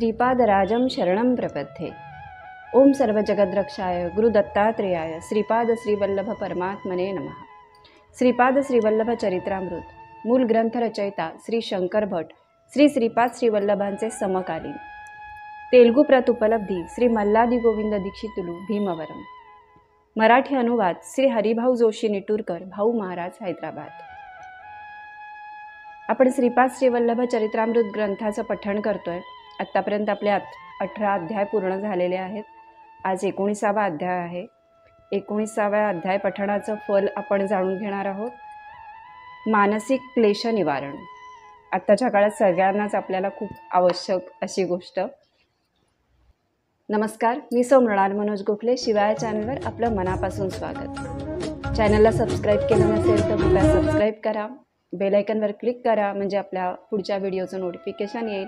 श्रीपादराजं शरणं प्रपद्ये। ओम सर्वजगद्रक्षाय गुरुदत्तात्रेयाय श्रीपाद श्रीवल्लभ परमात्मने नमः। श्रीपाद श्रीवल्लभ चरित्रामृत मूल ग्रंथ रचयिता श्री शंकर भट श्री श्रीपाद श्रीवल्लभांचे समकालीन। तेलुगू प्रत उपलब्धी श्री मल्लादी गोविंद दीक्षितुलू भीमवरम। मराठी अनुवाद श्री हरिभाऊ जोशी निटूरकर भाऊ महाराज हैदराबाद। आपण श्रीपाद श्रीवल्लभ चरित्रामृत ग्रंथाचं पठण करतोय। आत्तापर्यंत आपले 18 अध्याय पूर्ण झालेले आहेत। आज 19वा अध्याय आहे। 19व्या अध्याय पठणाचं फल आपण जाणून घेणार आहोत। मानसिक क्लेश निवारण। आत्ताच्या काळात सगळ्यांनाच आपल्याला खूप आवश्यक अशी गोष्ट। नमस्कार, मी सौ मृणाल मनोज गोखले। शिवाय चॅनलवर आपलं मनापासून स्वागत। चॅनलला सबस्क्राईब केलं नसेल तर कृपया सबस्क्राईब करा, बेल आयकॉनवर क्लिक करा, म्हणजे आपल्या पुढच्या व्हिडिओचं नोटिफिकेशन येईल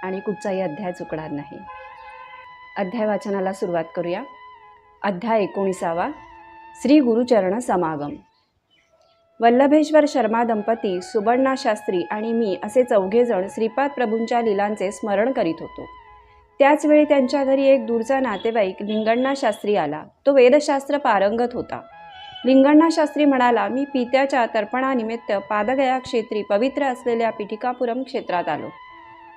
आणि कुठचाही अध्याय चुकणार नाही। अध्याय वाचनाला सुरुवात करूया। अध्याय 19वा श्री गुरुचरण समागम। वल्लभेश्वर शर्मा दंपती, सुबर्णा शास्त्री आणि मी असे 4 जण श्रीपाद प्रभूंच्या लीलांचे स्मरण करीत होतो। त्याच वेळी त्यांच्या घरी एक दूरचा नातेवाईक लिंगण्णा शास्त्री आला। तो वेदशास्त्र पारंगत होता। लिंगण्णा शास्त्री म्हणाला, मी पित्याच्या तर्पणानिमित्त पादगया क्षेत्री पवित्र असलेल्या पिठिकापुरम क्षेत्रात आलो।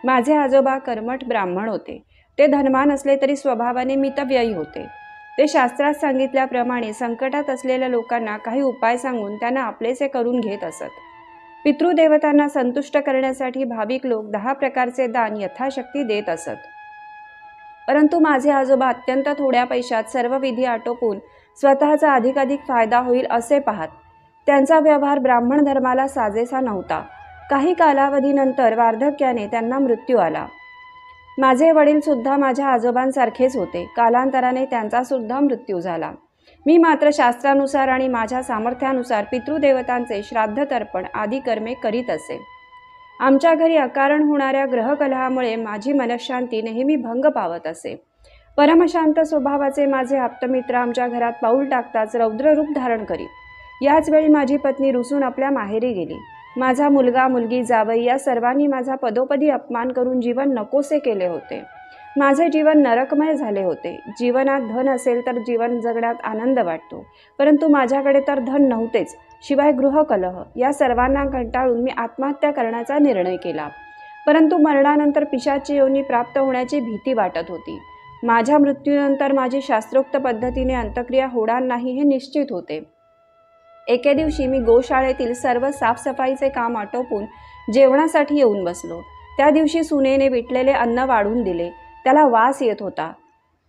माझे आजोबा कर्मठ ब्राह्मण होते। ते धनवान असले तरी स्वभावाने मितव्ययी होते। ते शास्त्रात सांगितल्याप्रमाणे संकटात असलेल्या लोकांना काही उपाय सांगून त्यांना आपलेसे करून घेत असत। पितृदेवतांना संतुष्ट करण्यासाठी भाविक लोक 10 प्रकारचे दान यथाशक्ती देत असत। परंतु माझे आजोबा अत्यंत थोड्या पैशात सर्व विधी आटोपून स्वतःचा अधिकाधिक फायदा होईल असे पाहत। त्यांचा व्यवहार ब्राह्मण धर्माला साजेसा नव्हता। काही कालावधीनंतर वार्धक्याने त्यांना मृत्यू आला। माझे वडील सुद्धा माझ्या आजोबांसारखेच होते। कालांतराने त्यांचा सुद्धा मृत्यू झाला। मी मात्र शास्त्रानुसार आणि माझ्या सामर्थ्यानुसार पितृदेवतांचे श्राद्ध तर्पण आदी कर्मे करीत असे। आमच्या घरी अकारण होणाऱ्या ग्रहकलहामुळे माझी मनःशांती नेहमी भंग पावत असे। परमशांत स्वभावाचे माझे आप्तमित्र आमच्या घरात पाऊल टाकताच रौद्र रूप धारण करीत। याच वेळी माझी पत्नी रुसून आपल्या माहेरी गेली। माझा मुलगा मुलगी जावई या सर्वांनी माझा पदोपदी अपमान करून जीवन नकोसे केले होते। माझे जीवन नरकमय झाले होते। जीवनात धन असेल तर जीवन जगण्यात आनंद वाटतो, परंतु माझ्याकडे तर धन नव्हतेच, शिवाय गृहकलह या सर्वांना कंटाळून मी आत्महत्या करण्याचा निर्णय केला। परंतु मरणानंतर पिशाची योनी प्राप्त होण्याची भीती वाटत होती। माझ्या मृत्यूनंतर माझी शास्त्रोक्त पद्धतीने अंत्यक्रिया होणार नाही हे निश्चित होते। एके दिवशी मी गोशाळेतील सर्व साफसफाईचे काम आटोपून जेवणासाठी येऊन बसलो। त्या दिवशी सुनेने विटलेले अन्न वाढून दिले। त्याला वास येत होता।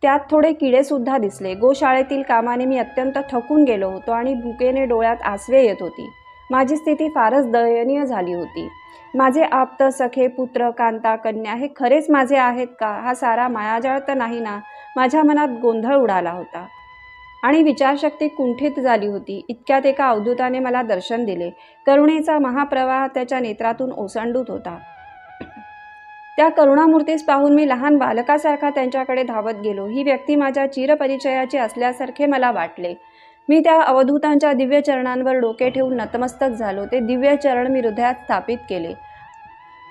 त्यात थोडे किडे सुद्धा दिसले। गोशाळेतील कामाने मी अत्यंत थकून गेलो होतो आणि भुकेने डोळ्यात आसवे येत होती। माझी स्थिती फारच दयनीय झाली होती। माझे आप्त सखे पुत्र कांता कन्या हे खरेच माझे आहेत का? हा सारा मायाजाळ तर नाही ना? माझ्या मनात गोंधळ उडाला होता आणि विचारशक्ती कुंठित झाली होती। इतक्यात एका अवधूताने मला दर्शन दिले। करुणेचा महाप्रवाह त्याच्या नेत्रातून ओसंडूत होता। त्या करुणामूर्तीस पाहून मी लहान बालकासारखा त्यांच्याकडे धावत गेलो। ही व्यक्ती माझ्या चिरपरिचयाची असल्यासारखे मला वाटले। मी त्या अवधूतांच्या दिव्य चरणांवर डोके ठेवून नतमस्तक झालो। ते दिव्य चरण मी हृदयात स्थापित केले।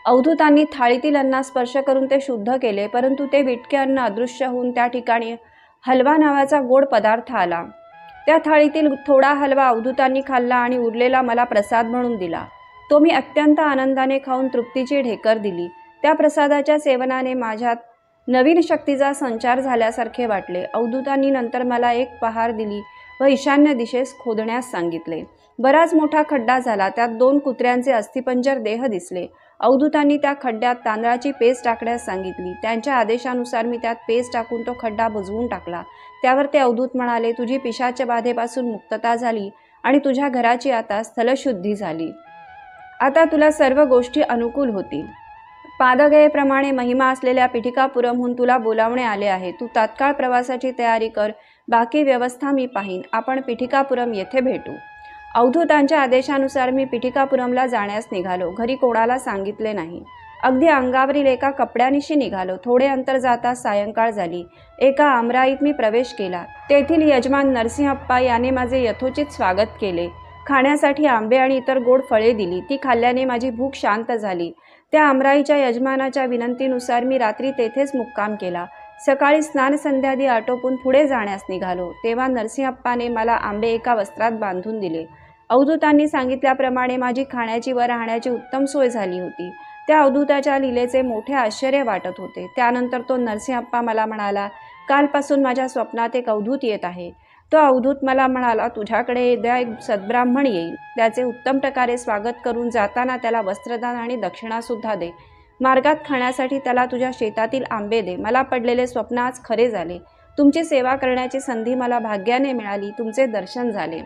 अवधूतांनी थाळीतील अन्नास स्पर्श करून ते शुद्ध केले, परंतु ते विटके अन्न अदृश्य होऊन त्या ठिकाणी हलवा नावाचा गोड पदार्थ आला। त्या थाळीतील थोडा हलवा अवधूतांनी खाल्ला आणि उरलेला मला प्रसाद म्हणून दिला। तो मी अत्यंत आनंदाने खाऊन तृप्तीची ढेकर दिली। त्या प्रसादाच्या सेवनाने माझ्यात नवीन शक्तीचा संचार झाल्यासारखे वाटले। अवधूतांनी नंतर मला एक पहार दिली व ईशान्य दिशेस खोदण्यास सांगितले। बराच मोठा खड्डा झाला। त्यात 2 कुत्र्यांचे अस्थिपंजर देह दिसले। अवधूतांनी त्या खड्ड्यात तांदळाची पेस्ट टाकण्यास सांगितली। त्यांच्या आदेशानुसार मी त्यात पेस्ट टाकून तो खड्डा बुजवून टाकला। त्यावर ते अवधूत म्हणाले, तुझी पिशाच बाधेपासून मुक्तता झाली आणि तुझ्या घराची आता स्थलशुद्धी झाली। आता तुला सर्व गोष्टी अनुकूल होतील। पादगयेप्रमाणे महिमा असलेल्या पिठिकापुरमहून तुला बोलावणे आले आहे। तू तात्काळ प्रवासाची तयारी कर, बाकी व्यवस्था मी पाहीन। आपण पिठिकापुरम येथे भेटू। अवधूतांच्या आदेशानुसार मी पिठिकापुरमला जाण्यास निघालो। घरी कोणाला सांगितले नाही। अगदी अंगावरील एका कपड्यानिशी निघालो। थोडे अंतर जाता सायंकाळ झाली। एका आमराईत मी प्रवेश केला। तेथील यजमान नरसिंहप्पा याने माझे यथोचित स्वागत केले। खाण्यासाठी आंबे आणि इतर गोड फळे दिली। ती खाल्ल्याने माझी भूक शांत झाली। त्या आमराईच्या यजमानाच्या विनंतीनुसार मी रात्री तेथेच मुक्काम केला. सकाळी स्नान संध्यादी आटोपून पुढे जाण्यास निघालो तेव्हा नरसिंहप्पाने मला आंबे एका वस्त्रात बांधून दिले. अवधूतांनी सांगितल्याप्रमाणे माझी खाण्याची व राहण्याची उत्तम सोय झाली होती. त्या अवधूताच्या लीलेचे मोठे आश्चर्य वाटत होते. त्यानंतर तो नरसिंहप्पा मला म्हणाला, कालपासून माझ्या स्वप्नात एक अवधूत येत आहे. तो अवधूत मला म्हणाला, तुझ्याकडे उद्या एक सद्ब्राह्मण येईल. त्याचे उत्तम प्रकारे स्वागत करून जाताना त्याला वस्त्रदान आणि दक्षिणासुद्धा दे. मार्गात खाण्यासाठी त्याला तुझ्या शेतातील आंबे दे. मला पडलेले स्वप्न आज खरे झाले. तुमची सेवा करण्याची संधी मला भाग्याने मिळाली. तुमचे दर्शन झाले.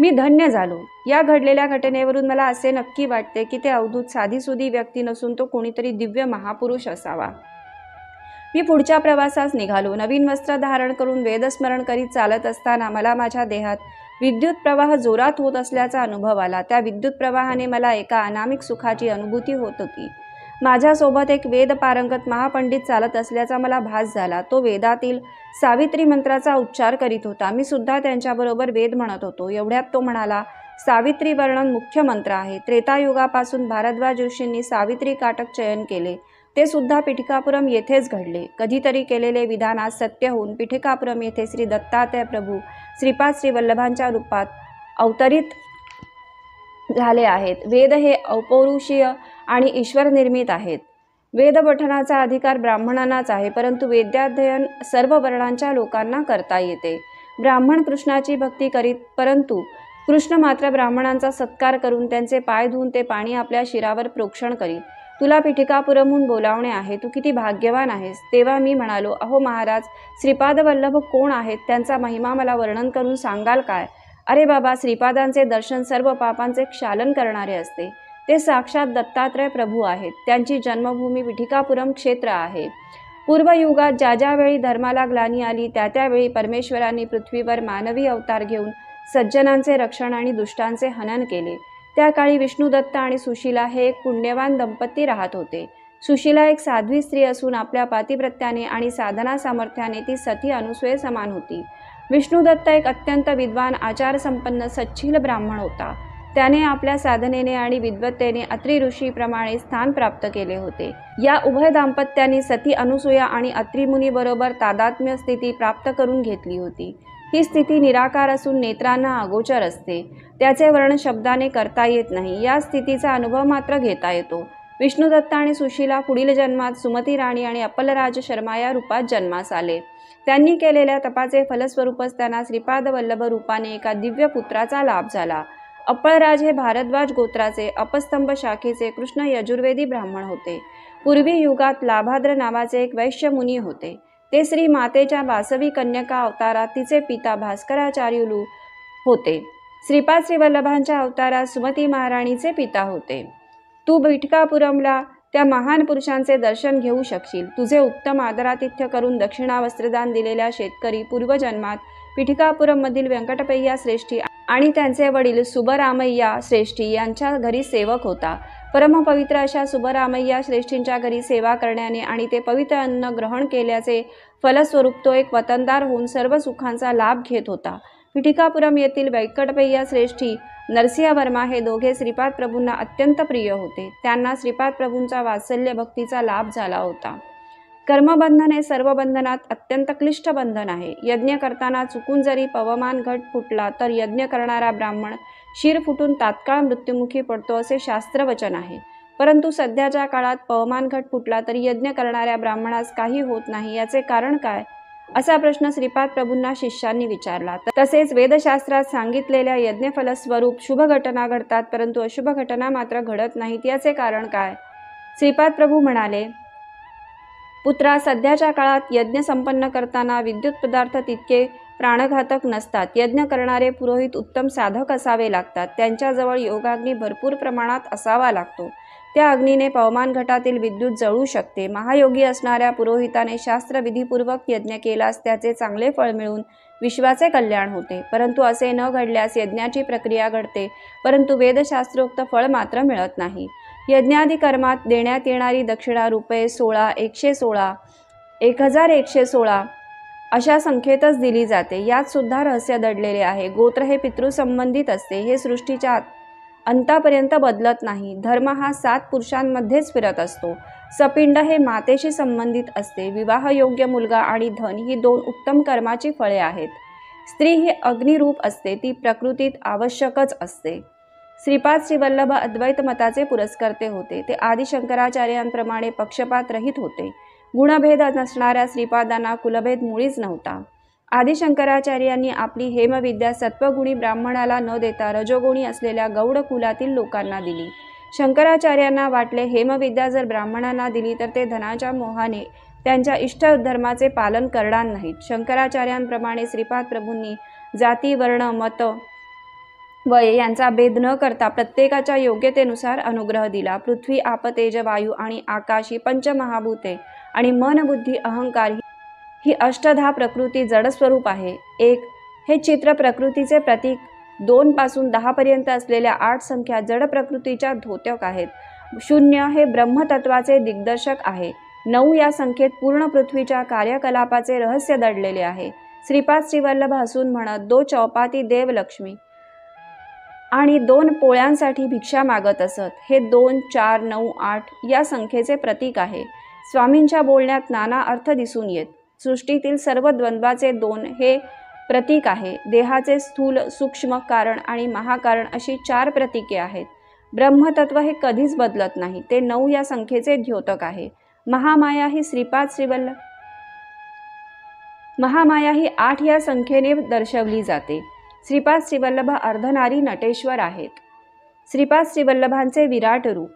मी धन्य झालो. या घडलेल्या घटनेवरून मला असे नक्की वाटते की ते अवधूत साधीसुधी व्यक्ती नसून तो कोणीतरी दिव्य महापुरुष असावा. मी पुढच्या प्रवासास निघालो. नवीन वस्त्र धारण करून वेदस्मरण करीत चालत असताना मला माझ्या देहात विद्युत प्रवाह जोरात होत असल्याचा अनुभव आला. त्या विद्युत प्रवाहाने मला एका अनामिक सुखाची अनुभूती होत होती. माझ्यासोबत एक वेद पारंगत महापंडित चालत असल्याचा मला भास झाला. तो वेदातील सावित्री मंत्राचा उच्चार करीत होता. मी सुद्धा त्यांच्याबरोबर वेद म्हणत होतो. एवढ्यात तो म्हणाला, सावित्री वर्णन मुख्य मंत्र आहे. त्रेतायुगापासून भारद्वाज ऋषींनी सावित्री काटक चयन केले. ते सुद्धा पिठिकापुरम येथेच घडले. कधीतरी केलेले विधान आज सत्य होऊन पिठिकापुरम येथे श्री दत्तात्रय प्रभू श्रीपाद श्री वल्लभांच्या रूपात अवतरित झाले आहेत. वेद हे अपौरुषीय आणि ईश्वर निर्मित आहेत. वेद पठणाचा अधिकार ब्राह्मणांनाच आहे, परंतु वेदाध्ययन सर्व वर्णांच्या लोकांना करता येते. ब्राह्मण कृष्णाची भक्ती करीत, परंतु कृष्ण मात्र ब्राह्मणांचा सत्कार करून त्यांचे पाय धुवून ते पाणी आपल्या शिरावर प्रोक्षण करीत. तुला पिठिकापुरमहून बोलावणे आहे. तू किती भाग्यवान आहेस. तेव्हा मी म्हणालो, अहो महाराज, श्रीपाद वल्लभ कोण आहेत? त्यांचा महिमा मला वर्णन करून सांगाल काय? अरे बाबा, श्रीपादांचे दर्शन सर्व पापांचे क्षालन करणारे असते. ते साक्षात दत्तात्रय प्रभू आहेत. त्यांची जन्मभूमी पिठिकापुरम क्षेत्र आहे. पूर्वयुगात ज्या ज्यावेळी धर्माला ग्लानी आली त्या त्यावेळी परमेश्वरांनी पृथ्वीवर मानवी अवतार घेऊन सज्जनांचे रक्षण आणि दुष्टांचे हनन केले. त्या काळी विष्णुदत्त आणि सुशीला हे एक पुण्यवान दंपती राहत होते. सुशीला एक साध्वी स्त्री असून आपल्या पातिव्रत्याने आणि साधना सामर्थ्याने ती सती अनुसूये समान होती. विष्णुदत्त एक अत्यंत विद्वान, आचारसंपन्न, सच्छील ब्राह्मण होता. त्याने आपल्या साधनेने आणि विद्वत्तेने अत्री ऋषीप्रमाणे स्थान प्राप्त केले होते. या उभय दाम्पत्यांनी सती अनुसूया आणि अत्री मुनीबरोबर तादात्म्य स्थिती प्राप्त करून घेतली होती. ही स्थिती निराकार असून नेत्रांना अगोचर असते. त्याचे वर्णन शब्दाने करता येत नाही. या स्थितीचा अनुभव मात्र घेता येतो. विष्णुदत्त आणि सुशीला पुढील जन्मात सुमती राणी आणि अपलराज शर्मा या रूपात जन्मास आले. त्यांनी केलेल्या तपाचे फलस्वरूपच त्यांना श्रीपाद वल्लभ रूपाने एका दिव्य पुत्राचा लाभ झाला. अपलराज हे भारद्वाज गोत्राचे अपस्तंभ शाखेचे कृष्ण यजुर्वेदी ब्राह्मण होते. पूर्वी युगात लाभाद्र नावाचे एक वैश्य मुनी होते. ते श्री मातेच्या वासवी कन्यका अवतारात तिचे पिता भास्कराचार्युलू होते. श्रीपाद श्री वल्लभांच्या अवतारात सुमती महाराणीचे पिता होते. तू पिठिकापुरमला त्या महान पुरुषांचे दर्शन घेऊ शकशील. तुझे उत्तम आदरातिथ्य करून दक्षिणा वस्त्रदान दिलेल्या शेतकरी पूर्वजन्मात पिठिकापुरममधील व्यंकटपय्या श्रेष्ठी आणि त्यांचे वडील सुबरामय्या श्रेष्ठी यांच्या घरी सेवक होता. परमपवित्र अशा सुबरामय्या श्रेष्ठींच्या घरी सेवा करण्याने आणि ते पवित्र अन्न ग्रहण केल्याचे फलस्वरूप तो एक वतनदार होऊन सर्व सुखांचा लाभ घेत होता. पिठिकापुरम येथील व्यंकटपय्या श्रेष्ठी नरसिंहवर्मा हे दोघे श्रीपाद प्रभूंना अत्यंत प्रिय होते. त्यांना श्रीपाद प्रभूंचा वात्सल्य भक्तीचा लाभ झाला होता. कर्मबंधन हे सर्व बंधनात अत्यंत क्लिष्ट बंधन आहे. यज्ञ करताना चुकून जरी पवमान घट फुटला तर यज्ञ करणारा ब्राह्मण शिर फुटून तात्काळ मृत्युमुखी पडतो असे शास्त्रवचन आहे. परंतु सध्याच्या काळात पवमान घट फुटला तरी यज्ञ करणाऱ्या ब्राह्मणास काही होत नाही. याचे कारण काय? असा प्रश्न श्रीपाद प्रभूंना शिष्यांनी विचारला. तसेच वेदशास्त्रात सांगितलेल्या यज्ञफलस्वरूप शुभ घटना घडतात, परंतु अशुभ घटना मात्र घडत नाहीत. याचे कारण काय? श्रीपाद प्रभू म्हणाले, पुत्रा, सध्याच्या काळात यज्ञ संपन्न करताना विद्युत पदार्थ तितके प्राणघातक नसतात. यज्ञ करणारे पुरोहित उत्तम साधक असावे लागतात. त्यांच्याजवळ योगाग्नी भरपूर प्रमाणात असावा लागतो. त्या अग्नीने पवमान घटातील विद्युत जळू शकते. महायोगी असणाऱ्या पुरोहिताने शास्त्रविधीपूर्वक यज्ञ केल्यास त्याचे चांगले फळ मिळून विश्वाचे कल्याण होते. परंतु असे न घडल्यास यज्ञाची प्रक्रिया घडते, परंतु वेदशास्त्रोक्त फळ मात्र मिळत नाही. यज्ञादी कर्मात देण्यात येणारी दक्षिणा रुपये 16, 116, 1116 अशा संख्येतच दिली जाते. यात सुद्धा रहस्य दडलेले आहे. गोत्र हे पितृसंबंधित असते. हे सृष्टीच्या अंतापर्यंत बदलत नाही. धर्म हा 7 पुरुषांमध्येच फिरत असतो. सपिंड हे मातेशी संबंधित असते. विवाहयोग्य मुलगा आणि धन ही 2 उत्तम कर्माची फळे आहेत. स्त्री ही अग्निरूप असते, ती प्रकृतीत आवश्यकच असते. श्रीपाद श्रीवल्लभ अद्वैत मताचे पुरस्कर्ते होते. ते आदि शंकराचार्यांप्रमाणे पक्षपात रहित होते. गुणभेद नसणाऱ्या श्रीपादांना कुलभेद मुळीच नव्हता. आदि शंकराचार्यांनी आपली हेमविद्या सत्वगुणी ब्राह्मणाला न देता रजोगुणी असलेल्या गौड कुलातील लोकांना दिली. शंकराचार्यांना वाटले हेमविद्या जर ब्राह्मणांना दिली तर ते धनाच्या मोहाने त्यांच्या इष्टधर्माचे पालन करणार नाहीत. शंकराचार्यांप्रमाणे श्रीपाद प्रभूंनी जाती, वर्ण, मत, वय यांचा भेद न करता प्रत्येकाच्या योग्यतेनुसार अनुग्रह दिला. पृथ्वी, आप, तेज, वायू आणि आकाश ही पंचमहाभूते आणि मन, बुद्धी, अहंकार ही अष्टधा प्रकृती जडस्वरूप आहे. 1 हे चित्र प्रकृतीचे प्रतीक. 2 पासून 10 पर्यंत असलेल्या 8 संख्या जड प्रकृतीच्या द्योतक आहेत. 0 हे ब्रह्मतत्वाचे दिग्दर्शक आहे. 9 या संख्येत पूर्ण पृथ्वीच्या कार्यकलापाचे रहस्य दडलेले आहे. श्रीपाद श्रीवल्लभ हसून म्हणत 2 चौपाती देव लक्ष्मी आणि 2 पोळ्यांसाठी भिक्षा मागत असत. हे 2, 4, 9, 8 या संख्येचे प्रतीक आहे. स्वामींच्या बोलण्यात नाना अर्थ दिसून येत. सृष्टीतील सर्व द्वंद्वाचे 2 हे प्रतीक आहे. देहाचे स्थूल, सूक्ष्म कारण आणि महाकारण अशी 4 प्रतीके आहेत. ब्रह्मतत्व हे कधीच बदलत नाही. ते 9 या संख्येचे द्योतक आहे. महामाया ही 8 या संख्येने दर्शवली जाते. श्रीपाद श्रीवल्लभ अर्धनारी नटेश्वर आहेत. श्रीपाद श्रीवल्लभांचे विराट रूप.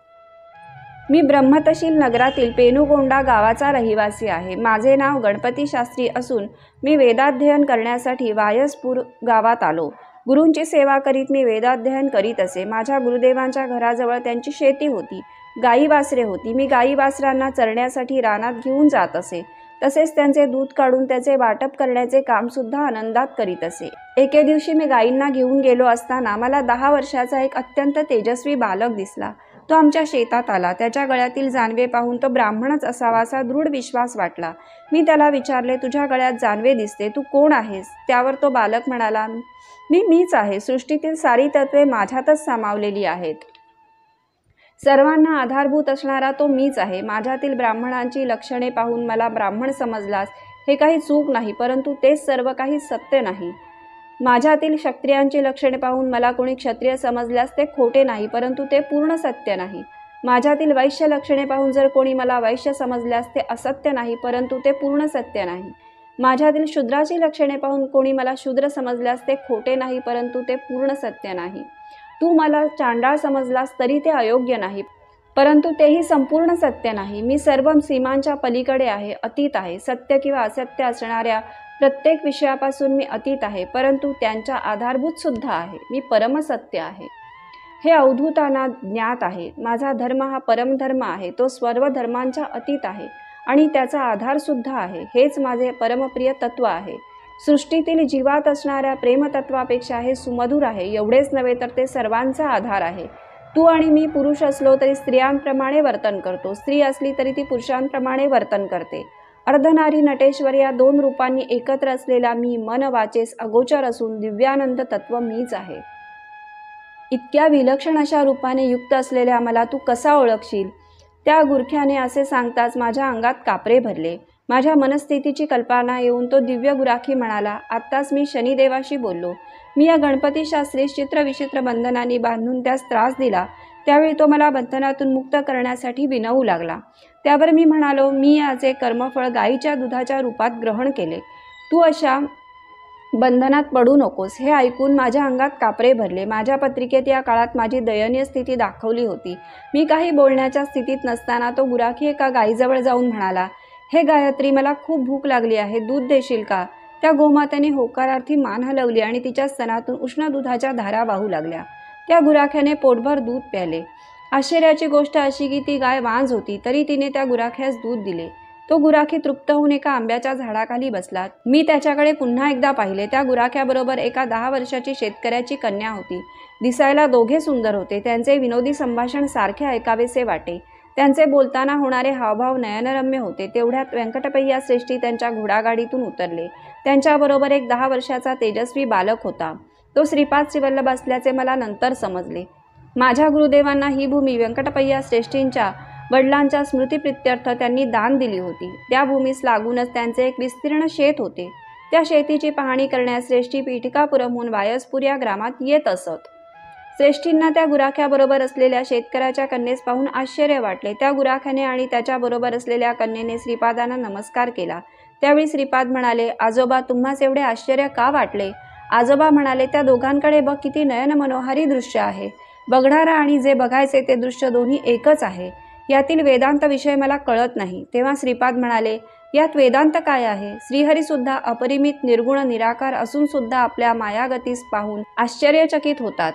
मी ब्रह्मतशील नगरातील पेनुगोंडा गावाचा रहिवासी आहे. माझे नाव गणपती शास्त्री असून मी वेदाध्ययन करण्यासाठी वायसपूर गावात आलो. गुरूंची सेवा करीत मी वेदाध्ययन करीत असे. माझ्या गुरुदेवांच्या घराजवळ त्यांची शेती होती. गाई वासरे होती. मी गाई वासरांना चरण्यासाठी रानात घेऊन जात असे. तसेच त्यांचे दूध काढून त्याचे वाटप करण्याचे कामसुद्धा आनंदात करीत असे. एके दिवशी मी गायींना घेऊन गेलो असताना मला 10 वर्षाचा एक अत्यंत तेजस्वी बालक दिसला. तो आमच्या शेतात आला. त्याच्या गळ्यातील जानवे पाहून तो ब्राह्मणच असावा असा दृढ विश्वास वाटला. मी त्याला विचारले, तुझ्या गळ्यात जानवे दिसते, तू कोण आहेस? त्यावर तो बालक म्हणाला, मीच आहे. सृष्टीतील सारी तत्वे माझ्यातच सामावलेली आहेत. सर्वांना आधारभूत असणारा तो मीच आहे. माझ्यातील ब्राह्मणांची लक्षणे पाहून मला ब्राह्मण समजलास हे काही चूक नाही, परंतु तेच सर्व काही सत्य नाही. माझ्यातील क्षत्रियांची लक्षणे पाहून मला कोणी क्षत्रिय समजल्यास ते खोटे नाही, परंतु ते पूर्ण सत्य नाही. माझ्यातील वैश्य लक्षणे पाहून जर कोणी मला वैश्य समजल्यास ते असत्य नाही, परंतु ते पूर्ण सत्य नाही. माझ्यातील शूद्राची लक्षणे पाहून कोणी मला शूद्र समजल्यास ते खोटे नाही, परंतु ते पूर्ण सत्य नाही. तू मला चांडाळ समजलास तरी ते अयोग्य नाही, परंतु तेही संपूर्ण सत्य नाही. मी सर्व सीमांच्या पलीकडे आहे, अतीत आहे. सत्य किंवा असत्य असणाऱ्या प्रत्येक विषयापासून मी अतीत आहे, परंतु त्यांच्या आधारभूत सुद्धा आहे. मी परमसत्य आहे. हे अवधूतांना ज्ञात आहे. माझा धर्म हा परमधर्म आहे. तो सर्व धर्मांच्या अतीत आहे आणि त्याचा आधार सुद्धा आहे. हेच माझे परमप्रिय तत्व आहे. सृष्टीतील जीवात असणाऱ्या प्रेमतत्वापेक्षा हे सुमधुर आहे. एवढेच नव्हे तर ते सर्वांचा आधार आहे. तू आणि मी पुरुष असलो तरी स्त्रियांप्रमाणे वर्तन करतो. स्त्री असली तरी ती पुरुषांप्रमाणे वर्तन करते. अर्धनारी नटेश्वर या 2 रूपांनी एकत्र असलेला मी मन वाचेस अगोचर असून दिव्यानंद तत्व मीच आहे. इतक्या विलक्षण अशा रूपाने युक्त असलेल्या मला तू कसा ओळखशील? त्या गुरख्याने असे सांगताच माझ्या अंगात कापरे भरले. माझ्या मनस्थितीची कल्पना येऊन तो दिव्य गुराखी म्हणाला, आत्ताच मी शनिदेवाशी बोललो. मी या गणपती शास्त्रीस चित्रविचित्र बंधनांनी बांधून त्यास त्रास दिला. त्यावेळी तो मला बंधनातून मुक्त करण्यासाठी विनवू लागला. त्यावर मी म्हणालो, मी याचे कर्मफळ गायीच्या दुधाच्या रूपात ग्रहण केले. तू अशा बंधनात पडू नकोस. हे ऐकून माझ्या अंगात कापरे भरले. माझ्या पत्रिकेत या काळात माझी दयनीय स्थिती दाखवली होती. मी काही बोलण्याच्या स्थितीत नसताना तो गुराखी एका गायीजवळ जाऊन म्हणाला, हे गायत्री, मला खूप भूक लागली आहे, दूध देशील का? त्या गोमातेने होकारार्थी मान हलवली आणि तिच्या स्तनातून उष्ण दुधाच्या धारा वाहू लागल्या. त्या गुराख्याने पोटभर दूध प्याले. आश्चर्याची गोष्ट अशी की ती गाय वांज होती, तरी तिने त्या गुराख्यास दूध दिले. तो गुराखी तृप्त होऊन एका आंब्याच्या झाडाखाली बसला. मी त्याच्याकडे पुन्हा एकदा पाहिले. त्या गुराख्याबरोबर एका 10 वर्षाची शेतकऱ्याची कन्या होती. दिसायला दोघे सुंदर होते. त्यांचे विनोदी संभाषण सारखे ऐकावेसे वाटे. त्यांचे बोलताना होणारे हावभाव नयनरम्य होते. तेवढ्यात व्यंकटपय्या श्रेष्ठी त्यांच्या घोडागाडीतून उतरले. त्यांच्याबरोबर एक 10 वर्षाचा तेजस्वी बालक होता. तो श्रीपाद श्रीवल्लभ असल्याचे मला नंतर समजले. माझ्या गुरुदेवांना ही भूमी व्यंकटपय्या श्रेष्ठींच्या वडिलांच्या स्मृतिप्रित्यर्थ त्यांनी दान दिली होती. त्या भूमीस लागूनच त्यांचे एक विस्तीर्ण शेत होते. त्या शेतीची पाहणी करण्यास श्रेष्ठी पीठिकापुरमहून वायसपूर या ग्रामात येत असत. श्रेष्ठींना त्या गुराख्याबरोबर असलेल्या शेतकऱ्याच्या कन्येस पाहून आश्चर्य वाटले. त्या गुराख्याने आणि त्याच्याबरोबर असलेल्या कन्येने श्रीपादांना नमस्कार केला. त्यावेळी श्रीपाद म्हणाले, आजोबा, तुम्हास एवढे आश्चर्य का वाटले? आजोबा म्हणाले, त्या दोघांकडे बघ, किती नयन मनोहारी दृश्य आहे. बघणारा आणि जे बघायचे ते दृश्य दोन्ही एकच आहे. यातील वेदांत विषय मला कळत नाही. तेव्हा श्रीपाद म्हणाले, यात वेदांत काय आहे? श्रीहरी सुद्धा अपरिमित निर्गुण निराकार असून सुद्धा आपल्या मायागतीस पाहून आश्चर्यचकित होतात.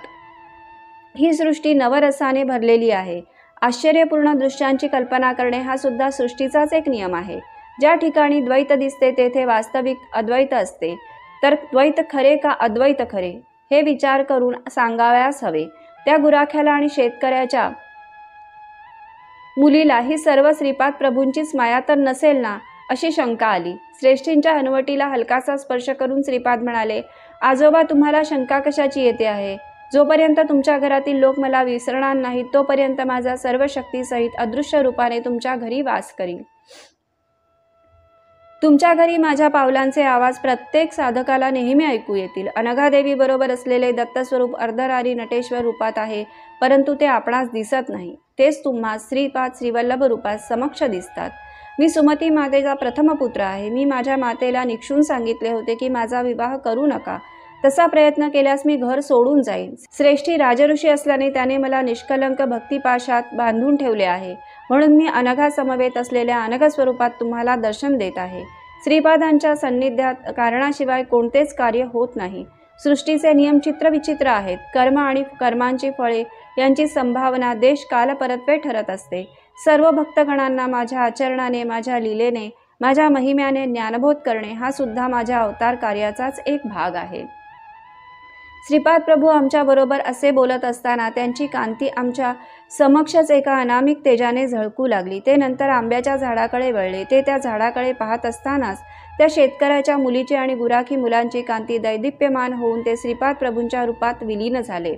ही सृष्टी नवरसाने भरलेली आहे. आश्चर्यपूर्ण दृश्यांची कल्पना करणे हा सुद्धा सृष्टीचाच एक नियम आहे. ज्या ठिकाणी द्वैत दिसते तेथे वास्तविक अद्वैत असते. तर द्वैत खरे का अद्वैत खरे हे विचार करून सांगावयास हवे. त्या गुराख्याला आणि शेतकऱ्याच्या मुलीला ही सर्व श्रीपाद प्रभूंचीच माया तर नसेल ना, अशी शंका आली. श्रेष्ठींच्या हनुवटीला हलकासा स्पर्श करून श्रीपाद म्हणाले, आजोबा, तुम्हाला शंका कशाची येते आहे? जोपर्यंत तुमच्या घरातील लोक मला विसरणार नाहीत तोपर्यंत माझा सर्व शक्तीसहित अदृश्य रूपाने तुमच्या घरी वास करील. तुमच्या घरी माझ्या पावलांचे आवाज प्रत्येक साधकाला नेहमी ऐकू येतील. अनघादेवी बरोबर असलेले दत्तस्वरूप अर्धरारी नटेश्वर रूपात आहे, परंतु ते आपणास दिसत नाही. तेच तुम्हास श्रीपाद श्रीवल्लभ रूपात समक्ष दिसतात. मी सुमती मातेचा प्रथम पुत्र आहे. मी माझ्या मातेला निक्षून सांगितले होते की माझा विवाह करू नका. तसा प्रयत्न केल्यास मी घर सोडून जाईन. श्रेष्ठी राजऋषी असल्याने त्याने मला निष्कलंक भक्तिपाशात बांधून ठेवले आहे. म्हणून मी अनघा समवेत असलेल्या अनघ स्वरूपात तुम्हाला दर्शन देत आहे. श्रीपादांच्या सान्निध्यात कारणाशिवाय कोणतेच कार्य होत नाही. सृष्टीचे नियम चित्रविचित्र आहेत. कर्म आणि कर्मांची फळे यांची संभावना देश काल परत्वे ठरत असते. सर्व भक्तगणांना माझ्या आचरणाने, माझ्या लीलेने, माझ्या महिम्याने ज्ञानबोध करणे हा सुद्धा माझ्या अवतार कार्याचाच एक भाग आहे. श्रीपाद प्रभू आमच्या बरोबर असे बोलत असताना त्यांची कांती आमच्या समक्षच एका अनामिक तेजाने झळकू लागली. ते नंतर आंब्याच्या झाडाकडे वळले. ते त्या झाडाकडे पाहत असतानाच त्या शेतकऱ्याच्या मुलीची आणि गुराखी मुलांची कांती दैदिप्यमान होऊन ते श्रीपाद प्रभूंच्या रूपात विलीन झाले.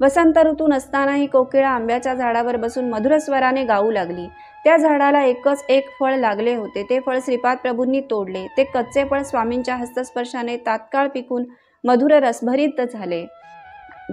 वसंत ऋतू नसतानाही कोकिळा आंब्याच्या झाडावर बसून मधुर स्वराने गाऊ लागली. त्या झाडाला एकच एक फळ लागले होते. ते फळ श्रीपाद प्रभूंनी तोडले. ते कच्चे फळ स्वामींच्या हस्तस्पर्शाने तात्काळ पिकून मधुर रसभरीत झाले.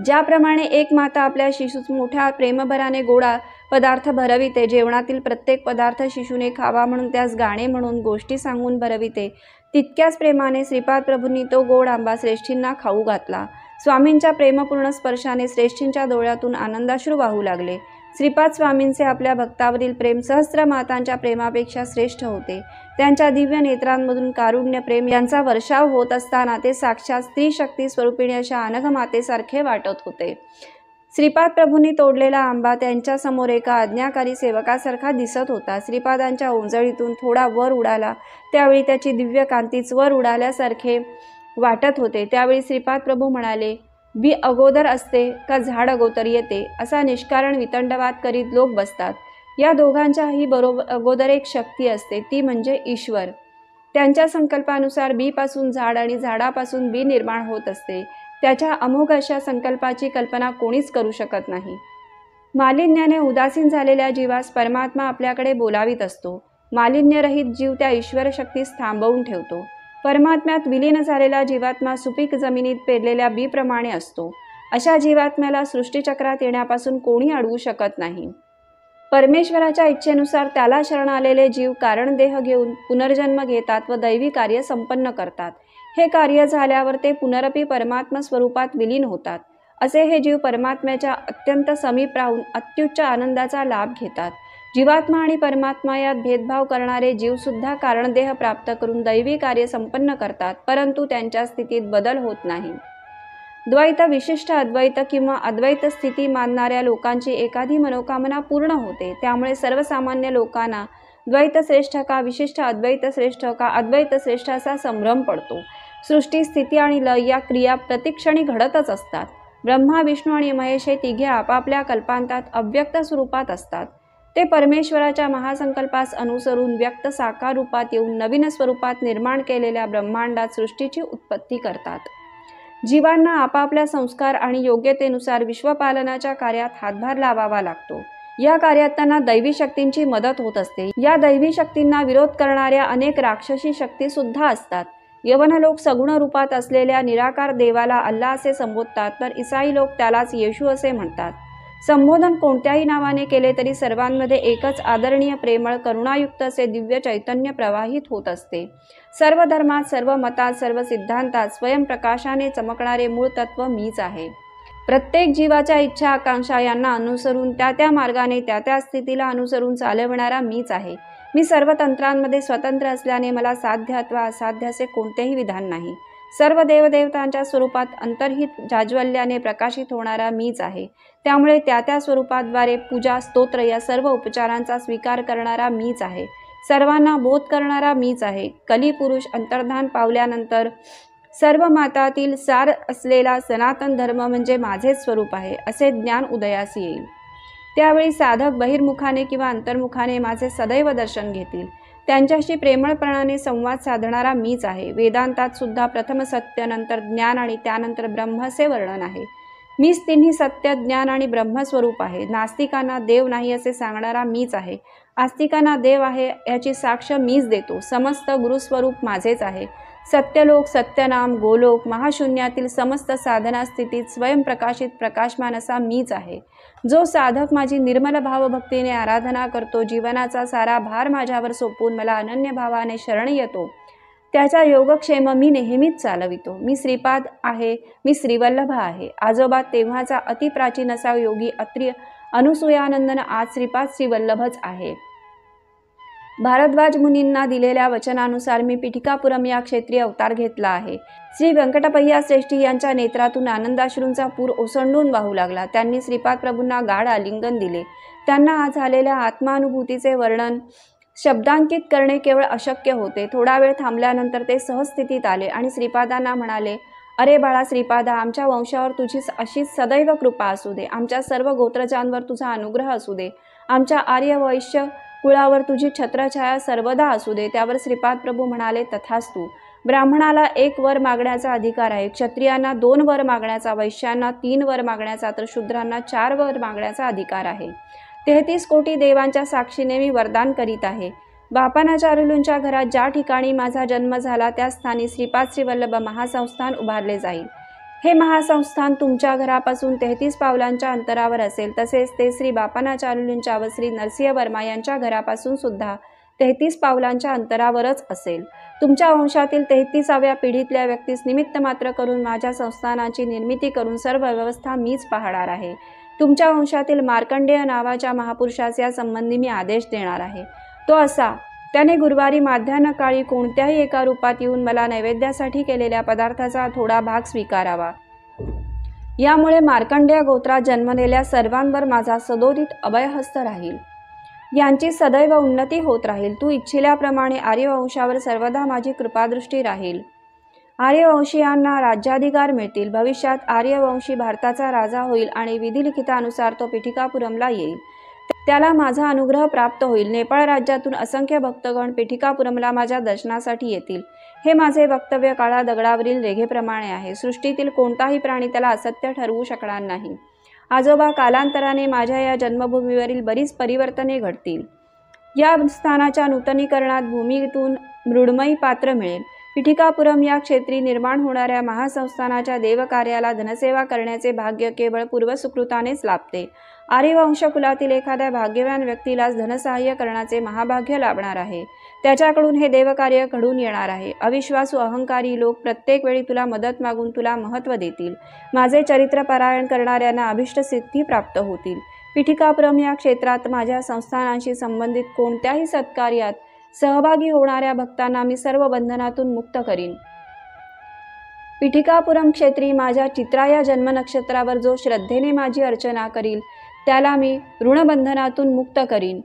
ज्याप्रमाणे एक माता आपल्या शिशूस मोठ्या प्रेमभराने गोडा पदार्थ भरविते, जेवणातील प्रत्येक पदार्थ शिशूने खावा म्हणून त्यास गाणे म्हणून गोष्टी सांगून भरविते, तितक्याच प्रेमाने श्रीपाद प्रभूंनी तो गोड आंबा श्रेष्ठींना खाऊ घातला. स्वामींच्या प्रेमपूर्ण स्पर्शाने श्रेष्ठींच्या डोळ्यातून आनंदाश्रू वाहू लागले. श्रीपाद स्वामींचे आपल्या भक्तावरील प्रेम सहस्र मातांच्या प्रेमापेक्षा श्रेष्ठ होते. त्यांच्या दिव्य नेत्रांमधून कारुण्य प्रेम यांचा वर्षाव होत असताना ते साक्षात स्त्री शक्ती स्वरूपिणी अशा अनघ मातेसारखे वाटत होते. श्रीपाद प्रभूंनी तोडलेला आंबा त्यांच्या समोर एका आज्ञाकारी सेवकासारखा दिसत होता. श्रीपादांच्या ओंजळीतून थोडा वर उडाला त्यावेळी त्याची दिव्य कांतीच वर उडाल्यासारखे वाटत होते. त्यावेळी श्रीपाद प्रभू म्हणाले, बी अगोदर असते का झाड अगोदर येते, असा निष्कारण वितंडवाद करीत लोक बसतात. या दोघांच्याही अगोदर एक शक्ती असते, ती म्हणजे ईश्वर. त्यांच्या संकल्पानुसार बीपासून झाड आणि झाडापासून बी निर्माण होत असते. त्याच्या अमोघ अशा संकल्पाची कल्पना कोणीच करू शकत नाही. मालिन्याने उदासीन झालेल्या जीवास परमात्मा आपल्याकडे बोलावित असतो. मालिन्यरहित जीव त्या ईश्वर शक्तीस थांबवून ठेवतो. परमात्म्यात विलीन झालेला जीवात्मा सुपीक जमिनीत पेरलेल्या बीप्रमाणे असतो. अशा जीवात्म्याला सृष्टीचक्रात येण्यापासून कोणी अडवू शकत नाही. परमेश्वराच्या इच्छेनुसार त्याला शरण आलेले जीव कारणदेह घेऊन पुनर्जन्म घेतात व दैवी कार्य संपन्न करतात. हे कार्य झाल्यावर ते पुनरपी परमात्मा स्वरूपात विलीन होतात. असे हे जीव परमात्म्याच्या अत्यंत समीप राहून अत्युच्च आनंदाचा लाभ घेतात. जीवात्मा आणि परमात्मा यात भेदभाव करणारे जीवसुद्धा कारणदेह प्राप्त करून दैवी कार्य संपन्न करतात, परंतु त्यांच्या स्थितीत बदल होत नाही. द्वैत, विशिष्ट अद्वैत किंवा अद्वैत स्थिती मानणाऱ्या लोकांची एखादी मनोकामना पूर्ण होते. त्यामुळे सर्वसामान्य लोकांना द्वैत श्रेष्ठ का, विशिष्ट अद्वैत श्रेष्ठ का, अद्वैत श्रेष्ठ असा संभ्रम पडतो. सृष्टी, स्थिती आणि लय या क्रिया प्रतिक्षणी घडतच असतात. ब्रह्मा, विष्णू आणि महेश हे तिघे आपापल्या कल्पांतात अव्यक्त स्वरूपात असतात. ते परमेश्वराच्या महासंकल्पास अनुसरून व्यक्त साकार रूपात येऊन नवीन स्वरूपात निर्माण केलेल्या ब्रह्मांडात सृष्टीची उत्पत्ती करतात. जीवांना आपापल्या संस्कार आणि योग्यतेनुसार विश्वपालनाच्या कार्यात हातभार लावावा लागतो. या कार्यात त्यांना दैवी शक्तींची मदत होत असते. या दैवी शक्तींना विरोध करणाऱ्या अनेक राक्षसी शक्ती सुद्धा असतात. यवन लोक सगुण रूपात असलेल्या निराकार देवाला अल्लाह असे संबोधतात, तर ईसाई लोक त्यालाच येशू असे म्हणतात. संबोधन कोणत्याही नावाने केले तरी सर्वांमध्ये एकच आदरणीय, प्रेमळ, करुणायुक्त असे दिव्य चैतन्य प्रवाहित होत असते. सर्व धर्मात, सर्व मतात, सर्व सिद्धांतात स्वयंप्रकाशाने चमकणारे मूळ तत्व मीच आहे. प्रत्येक जीवाच्या इच्छा, आकांक्षा यांना अनुसरून त्या मार्गाने त्या स्थितीला अनुसरून चालविणारा मीच आहे. मी सर्व तंत्रांमध्ये स्वतंत्र असल्याने मला साध्य अथवा असाध्य असे कोणतेही विधान नाही. सर्व देवदेवतांच्या स्वरूपात अंतर्हित जाज्वल्याने प्रकाशित होणारा मीच आहे. त्यामुळे त्या स्वरूपाद्वारे पूजा, स्तोत्र या सर्व उपचारांचा स्वीकार करणारा मीच आहे. सर्वांना बोध करणारा मीच आहे. कलिपुरुष अंतर्धान पावल्यानंतर सर्व मातातील सार असलेला सनातन धर्म म्हणजे माझेच स्वरूप आहे असे ज्ञान उदयास येईल. त्यावेळी साधक बहिर्मुखाने किंवा अंतर्मुखाने माझे सदैव दर्शन घेतील. त्यांच्याशी प्रेमळपणाने संवाद साधणारा मीच आहे. वेदांतात सुद्धा प्रथम सत्य, नंतर ज्ञान आणि त्यानंतर ब्रह्म असे वर्णन आहे. मीच तिन्ही सत्य, ज्ञान आणि ब्रह्मस्वरूप आहे. नास्तिकांना देव नाही असे सांगणारा मीच आहे. आस्तिकांना देव आहे याची साक्ष मीच देतो. समस्त गुरुस्वरूप माझेच आहे. सत्यलोक, सत्यनाम, गोलोक, महाशून्यातील समस्त साधना स्थितीत स्वयंप्रकाशित प्रकाशमान असा मीच आहे. जो साधक माझी निर्मल भावभक्तीने आराधना करतो, जीवनाचा सारा भार माझ्यावर सोपवून मला अनन्य भावाने शरण येतो, त्याचा योगक्षेम मी नेहमीच चालवितो. मी श्रीपाद आहे, मी श्रीवल्लभ आहे. आजोबा तेव्हाचा अतिप्राचीन असा योगी अत्रि अनुसूयानंदन आज श्रीपाद श्रीवल्लभच आहे. भारद्वाज मुनींना दिलेल्या वचनानुसार मी पिठिकापुरम या क्षेत्री अवतार घेतला आहे. श्री व्यंकटपय्या श्रेष्ठी यांच्या नेत्रातून आनंदाश्रूंचा पूर ओसंडून वाहू लागला. त्यांनी श्रीपाद प्रभूंना गाढ आलिंगन दिले. त्यांना आज झालेल्या आत्मानुभूतीचे वर्णन शब्दांकित करणे केवळ अशक्य होते. थोडा वेळ थांबल्यानंतर ते सहस्थितीत आले आणि श्रीपादांना म्हणाले, अरे बाळा श्रीपादा, आमच्या वंशावर तुझी अशीच सदैव कृपा असू दे. आमच्या सर्व गोत्रजांवर तुझा अनुग्रह असू दे. आमच्या आर्य वैश्य कुळावर तुझी छत्रछाया सर्वदा असू दे. त्यावर श्रीपाद प्रभू म्हणाले, तथास्तु. ब्राह्मणाला 1 वर मागण्याचा अधिकार आहे, क्षत्रियांना 2 वर मागण्याचा, वैश्यांना 3 वर मागण्याचा, तर शूद्रांना 4 वर मागण्याचा अधिकार आहे. 33 कोटी देवांच्या साक्षीने मी वरदान करीत आहे. बापानाचार्युलूंच्या घरात ज्या ठिकाणी माझा जन्म झाला त्या स्थानी श्रीपाद श्रीवल्लभ महासंस्थान उभारले जाईल. हे महासंस्थान तुमच्या घरापासून 33 पावलांच्या अंतरावर असेल. तसेच ते श्री बापानाचार्युलूंच्या व श्री नरसिंह वर्मा यांच्या घरापासून सुद्धा 33 पावलांच्या अंतरावरच असेल. तुमच्या वंशातील 33व्या पिढीतल्या व्यक्तीस निमित्त मात्र करून माझ्या संस्थानाची निर्मिती करून सर्व व्यवस्था मीच पाहणार आहे. तुमच्या वंशातील मार्कंडेय नावाच्या महापुरुषास या संबंधी मी आदेश देणार आहे. तो असा, त्याने गुरुवारी माध्यान्ह काळी कोणत्याही एका रूपात येऊन मला नैवेद्यासाठी केलेल्या पदार्थाचा थोडा भाग स्वीकारावा. यामुळे मार्कंडेय गोत्रात जन्मलेल्या सर्वांवर माझा सदोदित अभयहस्त राहील. यांची सदैव उन्नती होत राहील. तू इच्छिल्याप्रमाणे आर्यवंशावर सर्वदा माझी कृपादृष्टी राहील. आर्यवंशीयांना राज्याधिकार मिळतील. भविष्यात आर्यवंशी भारताचा राजा होईल आणि विधिलिखितानुसार तो पिठिकापुरमला येईल. त्याला माझा अनुग्रह प्राप्त होईल. नेपाळ राज्यातून असंख्य भक्तगण पिठिकापुरमला माझ्या दर्शनासाठी येतील. हे माझे वक्तव्य काळा दगडावरील रेघेप्रमाणे आहे. सृष्टीतील कोणताही प्राणी त्याला असत्य ठरवू शकणार नाही. आजोबा, कालांतराने माझ्या या जन्मभूमीवरील बरीच परिवर्तने घडतील. या स्थानाच्या नूतनीकरणात भूमीतून मृण्मयी पात्र मिळेल. पिठिकापुरम या क्षेत्री निर्माण होणाऱ्या महासंस्थानाच्या देवकार्याला धनसेवा करण्याचे भाग्य केवळ पूर्वसुकृतानेच लाभते. आर्यवंश कुलातील एखाद्या भाग्यवान व्यक्तीलाच धनसहाय्य करण्याचे महाभाग्य लाभणार आहे. त्याच्याकडून हे देवकार्य घडून येणार आहे. अविश्वासू अहंकारी लोक प्रत्येक वेळी तुला मदत मागून तुला महत्त्व देतील. माझे चरित्र पारायण करणाऱ्यांना अभिष्ट सिद्धी प्राप्त होतील. पिठिकापुरम या क्षेत्रात माझ्या संस्थानांशी संबंधित कोणत्याही सत्कार्यात सहभागी होणाऱ्या भक्तांना मी सर्व बंधनातून मुक्त करीन. पिठिकापुरम क्षेत्री माझ्या चित्रा या जन्म नक्षत्रावर जो श्रद्धेने माझी अर्चना करील त्याला मी ऋणबंधनातून मुक्त करीन.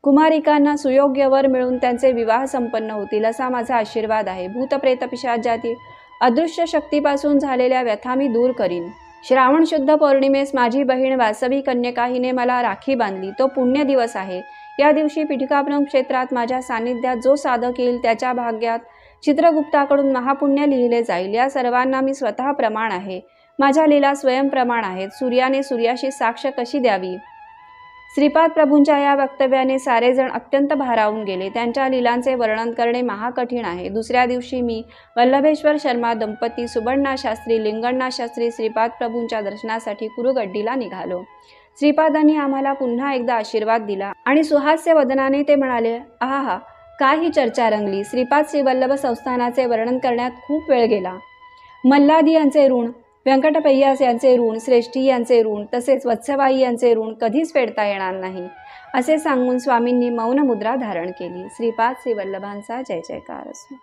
कुमारिकांना सुयोग्य वर मिळून त्यांचे विवाह संपन्न होतील असा माझा आशीर्वाद आहे. भूतप्रेत पिशाचातील अदृश्य शक्तीपासून झालेल्या व्यथा मी दूर करीन. श्रावण शुद्ध पौर्णिमेस माझी बहीण वासवी कन्यका हिने मला राखी बांधली. तो पुण्य दिवस आहे. या दिवशी पीठिकाभ्रम क्षेत्रात माझ्या सान्निध्यात जो साधक येईल त्याच्या भाग्यात चित्रगुप्ताकडून महापुण्य लिहिले जाईल. या सर्वांना मी स्वतः प्रमाण आहे. माझ्या लीला स्वयंप्रमाण आहेत. सूर्याने सूर्याशी साक्ष कशी द्यावी. श्रीपाद प्रभूंच्या या वक्तव्याने सारेजण अत्यंत भारावून गेले. त्यांच्या लीलांचे वर्णन करणे महाकठीण आहे. दुसऱ्या दिवशी मी वल्लभेश्वर शर्मा दंपती, सुबण्णा शास्त्री, लिंगण्णा शास्त्री श्रीपाद प्रभूंच्या दर्शनासाठी कुरुगड्डीला निघालो. श्रीपादांनी आम्हाला पुन्हा एकदा आशीर्वाद दिला आणि सुहास्य वदनाने ते म्हणाले, आहा, काय ही चर्चा रंगली. श्रीपाद श्रीवल्लभ संस्थानाचे वर्णन करण्यात खूप वेळ गेला. मल्लादी यांचे ऋण, व्यंकटपय्यास यांचे ऋण, श्रेष्ठी यांचे ऋण, तसेच वत्सबाई यांचे ऋण कधीच फेडता येणार नाही, असे सांगून स्वामींनी मौन मुद्रा धारण केली. श्रीपाद श्रीवल्लभांचा जय जयकार असो.